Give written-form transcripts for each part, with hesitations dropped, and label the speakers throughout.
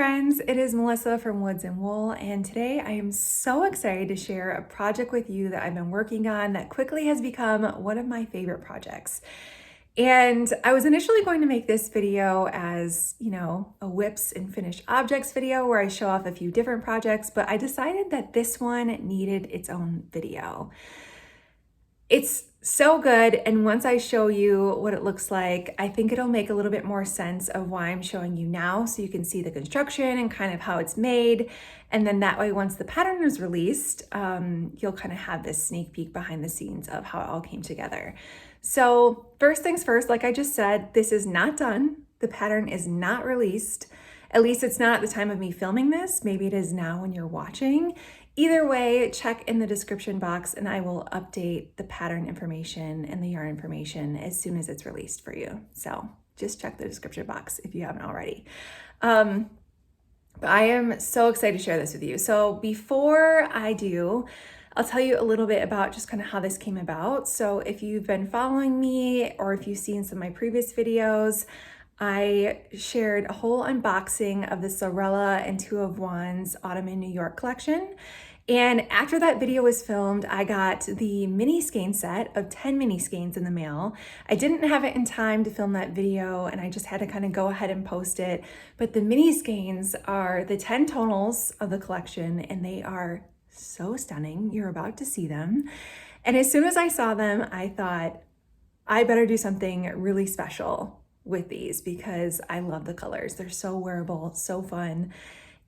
Speaker 1: friends, it is Melissa from Woods and Wool, and today I am so excited to share a project with you that I've been working on that quickly has become one of my favorite projects. And I was initially going to make this video as, a whips and finished objects video where I show off a few different projects, but I decided that this one needed its own video. It's so good, and once I show you what it looks like, I think it'll make a little bit more sense of why I'm showing you now, so you can see the construction and kind of how it's made. And then that way, once the pattern is released, you'll kind of have this sneak peek behind the scenes of how it all came together. So first things first, like I just said, this is not done. The pattern is not released. At least it's not at the time of me filming this. Maybe it is now when you're watching. Either way, check in the description box and I will update the pattern information and the yarn information as soon as it's released for you. So just check the description box if you haven't already. But I am so excited to share this with you. So before I do, I'll tell you a little bit about just kind of how this came about. So if you've been following me or if you've seen some of my previous videos, I shared a whole unboxing of the Sewrella and Two of Wands Autumn in New York collection. And after that video was filmed, I got the mini skein set of 10 mini skeins in the mail. I didn't have it in time to film that video and I just had to kind of go ahead and post it. But the mini skeins are the 10 tonals of the collection and they are so stunning. You're about to see them. And as soon as I saw them, I thought, I better do something really special with these because I love the colors. They're so wearable, so fun.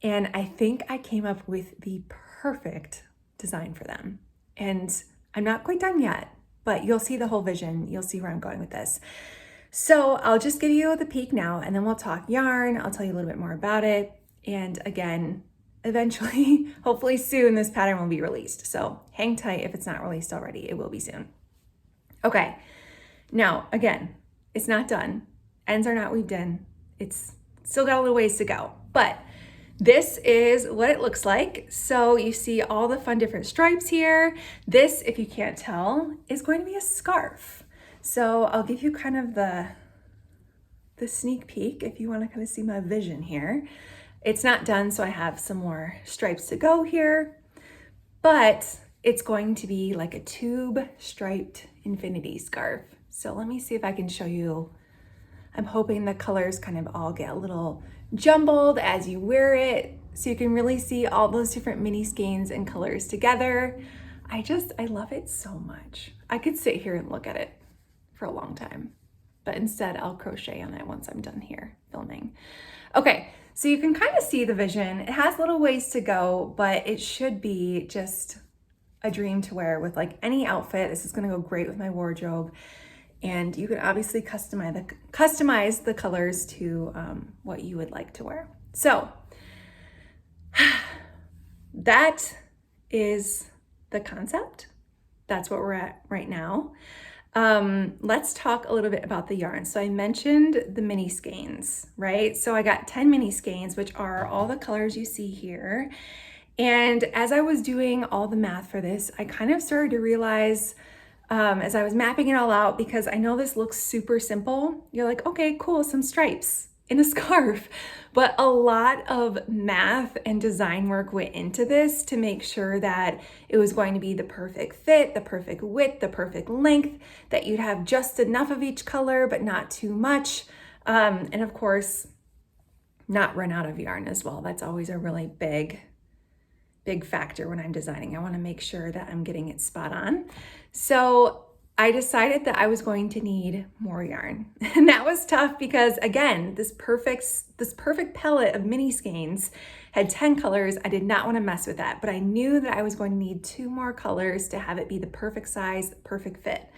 Speaker 1: And I think I came up with the perfect design for them. And I'm not quite done yet, but you'll see the whole vision. You'll see where I'm going with this. So I'll just give you the peek now and then we'll talk yarn. I'll tell you a little bit more about it. And again, eventually, hopefully soon, this pattern will be released. So hang tight if it's not released already. It will be soon. Okay, now again, it's not done. Ends are not weaved in. It's still got a little ways to go, but this is what it looks like. So you see all the fun different stripes here. This, if you can't tell, is going to be a scarf. So I'll give you kind of the sneak peek if you want to kind of see my vision here. It's not done, so I have some more stripes to go here, but it's going to be like a tube striped infinity scarf. So let me see if I can show you. I'm hoping the colors kind of all get a little jumbled as you wear it, so you can really see all those different mini skeins and colors together. I love it so much. I could sit here and look at it for a long time, but instead I'll crochet on it once I'm done here filming. Okay, so you can kind of see the vision. It has little ways to go, but it should be just a dream to wear with like any outfit. This is gonna go great with my wardrobe. And you can obviously customize the colors to what you would like to wear. So that is the concept. That's what we're at right now. Let's talk a little bit about the yarn. So I mentioned the mini skeins, right? So I got 10 mini skeins, which are all the colors you see here. And as I was doing all the math for this, I kind of started to realize as I was mapping it all out, because I know this looks super simple. You're like, okay, cool, some stripes in a scarf. But a lot of math and design work went into this to make sure that it was going to be the perfect fit, the perfect width, the perfect length, that you'd have just enough of each color, but not too much. And of course, not run out of yarn as well. That's always a really big factor when I'm designing. I want to make sure that I'm getting it spot on. So I decided that I was going to need more yarn. And that was tough because again, this perfect palette of mini skeins had 10 colors. I did not want to mess with that, but I knew that I was going to need 2 more colors to have it be the perfect size, perfect fit.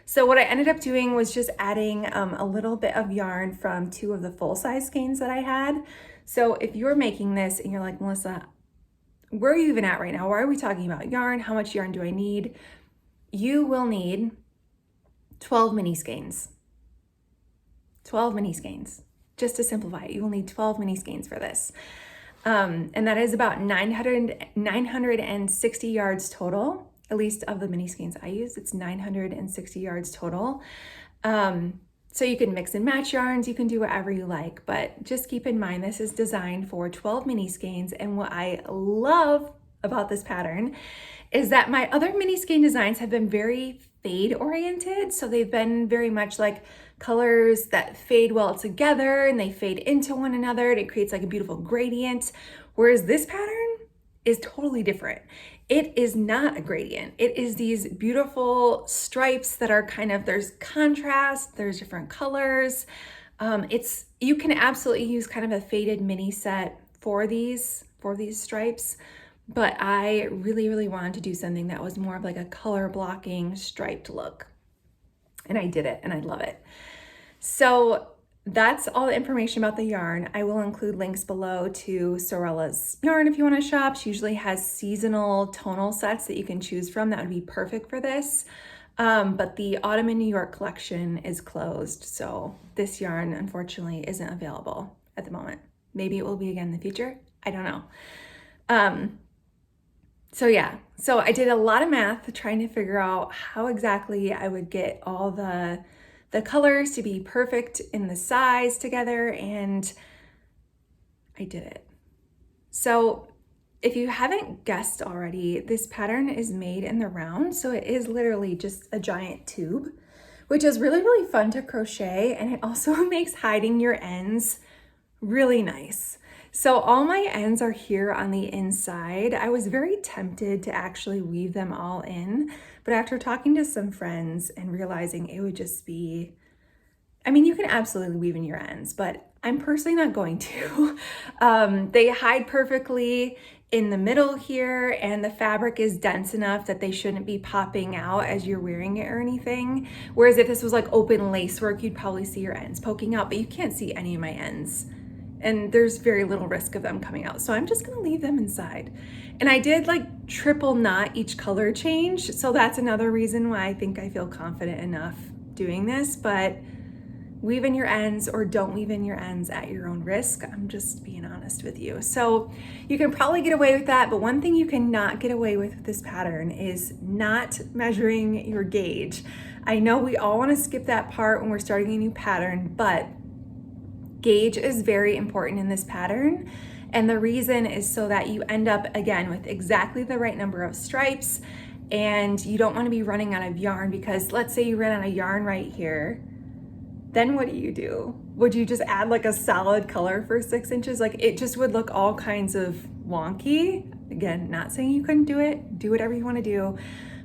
Speaker 1: So what I ended up doing was just adding a little bit of yarn from 2 of the full-size skeins that I had. So if you're making this and you're like, Melissa, where are you even at right now? Why are we talking about yarn? How much yarn do I need? You will need 12 mini skeins. 12 mini skeins. Just to simplify it, you will need 12 mini skeins for this. And that is about 960 yards total, at least of the mini skeins I use. It's 960 yards total. So you can mix and match yarns, you can do whatever you like, but just keep in mind this is designed for 12 mini skeins. And what I love about this pattern is that my other mini skein designs have been very fade oriented. So they've been very much like colors that fade well together and they fade into one another and it creates like a beautiful gradient. Whereas this pattern is totally different. It is not a gradient. It is these beautiful stripes that are kind of, there's contrast, there's different colors. You can absolutely use kind of a faded mini set for these stripes, but I really wanted to do something that was more of like a color blocking striped look. And I did it and I love it. So that's all the information about the yarn. I will include links below to Sewrella's yarn if you want to shop. She usually has seasonal tonal sets that you can choose from that would be perfect for this. But the Autumn in New York collection is closed. So this yarn unfortunately isn't available at the moment. Maybe it will be again in the future. I don't know. So yeah, so I did a lot of math trying to figure out how exactly I would get all the colors to be perfect in the size together, and I did it. So if you haven't guessed already, this pattern is made in the round. So it is literally just a giant tube, which is really fun to crochet. And it also makes hiding your ends really nice. So all my ends are here on the inside. I was very tempted to actually weave them all in, but after talking to some friends and realizing it would just be, I mean, you can absolutely weave in your ends, but I'm personally not going to. They hide perfectly in the middle here, and the fabric is dense enough that they shouldn't be popping out as you're wearing it or anything. Whereas if this was like open lace work, you'd probably see your ends poking out, but you can't see any of my ends. And there's very little risk of them coming out. So I'm just gonna leave them inside. And I did like triple knot each color change. So that's another reason why I think I feel confident enough doing this, but weave in your ends or don't weave in your ends at your own risk. I'm just being honest with you. So you can probably get away with that, but one thing you cannot get away with this pattern is not measuring your gauge. I know we all wanna skip that part when we're starting a new pattern, but gauge is very important in this pattern. And the reason is so that you end up again with exactly the right number of stripes, and you don't want to be running out of yarn, because let's say you ran out of yarn right here, then what do? Would you just add like a solid color for 6 inches? Like it just would look all kinds of wonky. Again, not saying you couldn't do it, do whatever you want to do,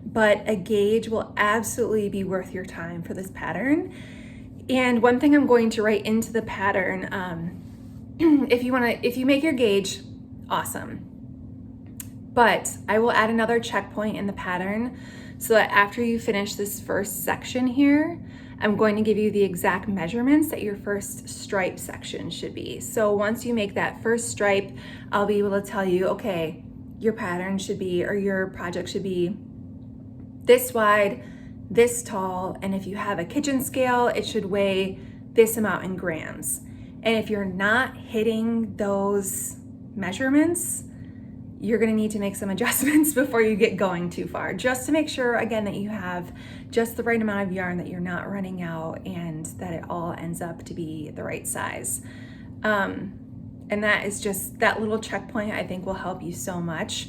Speaker 1: but a gauge will absolutely be worth your time for this pattern. And one thing I'm going to write into the pattern, if you make your gauge, awesome. But I will add another checkpoint in the pattern so that after you finish this first section here, I'm going to give you the exact measurements that your first stripe section should be. So once you make that first stripe, I'll be able to tell you, okay, your pattern should be, or your project should be this wide, this tall, and if you have a kitchen scale, it should weigh this amount in grams. And if you're not hitting those measurements, you're gonna need to make some adjustments before you get going too far, just to make sure, again, that you have just the right amount of yarn, that you're not running out, and that it all ends up to be the right size. And that is just, that little checkpoint I think will help you so much.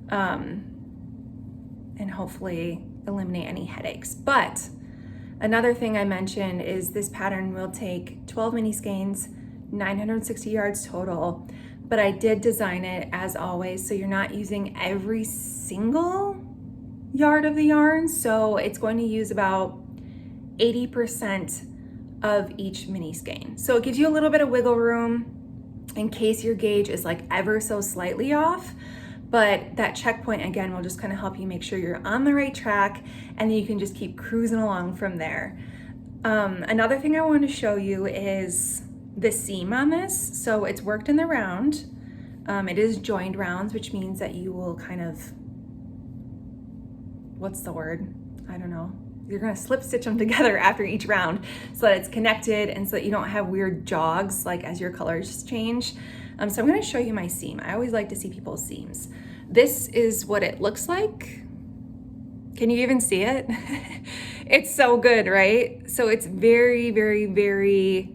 Speaker 1: And hopefully eliminate any headaches. But another thing I mentioned is this pattern will take 12 mini skeins, 960 yards total, but I did design it as always so you're not using every single yard of the yarn. So it's going to use about 80% of each mini skein. So it gives you a little bit of wiggle room in case your gauge is like ever so slightly off. But that checkpoint, again, will just kind of help you make sure you're on the right track, and then you can just keep cruising along from there. Another thing I want to show you is the seam on this. So it's worked in the round. It is joined rounds, which means that you will kind of, what's the word? I don't know. You're gonna slip stitch them together after each round so that it's connected and so that you don't have weird jogs like as your colors change. So I'm gonna show you my seam. I always like to see people's seams. This is what it looks like. Can you even see it? It's so good, right? So it's very, very, very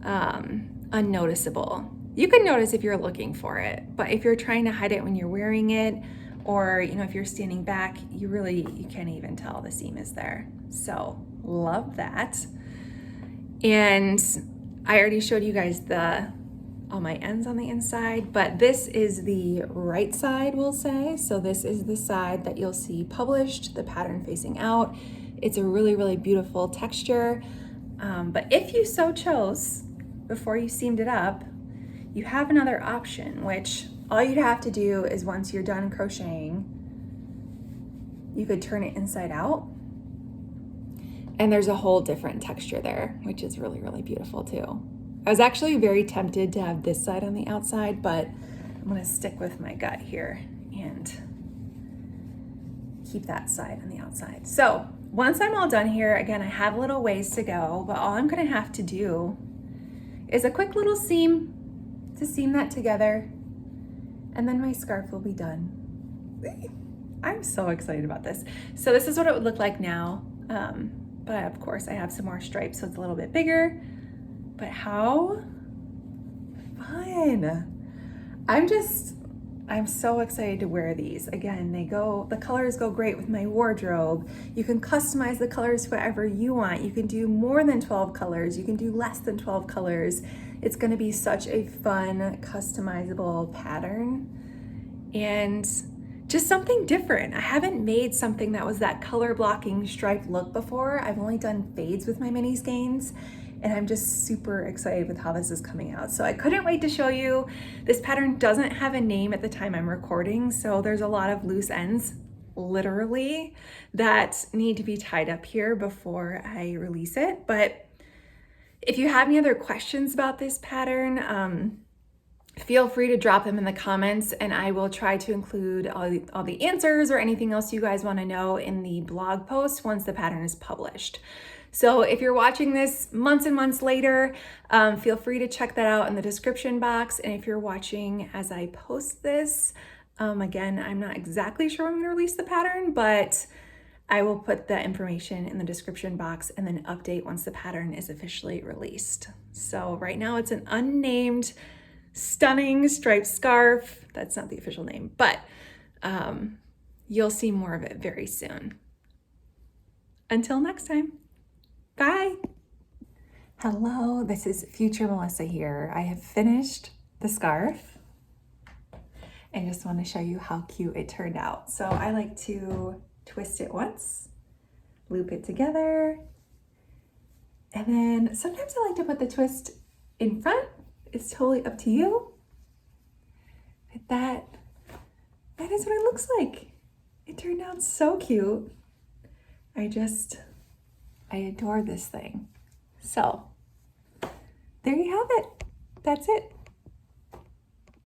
Speaker 1: unnoticeable. You can notice if you're looking for it, but if you're trying to hide it when you're wearing it, or if you're standing back, you can't even tell the seam is there. So love that. And I already showed you guys all my ends on the inside, but this is the right side, we'll say. So this is the side that you'll see published, the pattern facing out. It's a really, really beautiful texture. But if you so chose, before you seamed it up, you have another option, which all you'd have to do is once you're done crocheting, you could turn it inside out. And there's a whole different texture there, which is really, really beautiful too. I was actually very tempted to have this side on the outside, but I'm gonna stick with my gut here and keep that side on the outside. So once I'm all done here, again, I have a little ways to go, but all I'm gonna have to do is a quick little seam to seam that together, and then my scarf will be done. I'm so excited about this. So this is what it would look like now. But of course I have some more stripes, so it's a little bit bigger, but how fun. I'm so excited to wear these. Again, the colors go great with my wardrobe. You can customize the colors whatever you want. You can do more than 12 colors. You can do less than 12 colors. It's gonna be such a fun, customizable pattern. And just something different. I haven't made something that was that color blocking striped look before. I've only done fades with my mini skeins, and I'm just super excited with how this is coming out. So I couldn't wait to show you. This pattern doesn't have a name at the time I'm recording, so there's a lot of loose ends, literally, that need to be tied up here before I release it. But if you have any other questions about this pattern, feel free to drop them in the comments, and I will try to include all the answers or anything else you guys want to know in the blog post once the pattern is published. So if you're watching this months and months later, feel free to check that out in the description box. And if you're watching as I post this, again, I'm not exactly sure when I'm going to release the pattern, but I will put the information in the description box and then update once the pattern is officially released. So right now it's an unnamed, stunning striped scarf. That's not the official name, but you'll see more of it very soon. Until next time, bye. Hello, this is future Melissa here. I have finished the scarf and just want to show you how cute it turned out. So I like to twist it once, loop it together, and then sometimes I like to put the twist in front. It's totally up to you. But that is what it looks like. It turned out so cute. I adore this thing. So there you have it. That's it.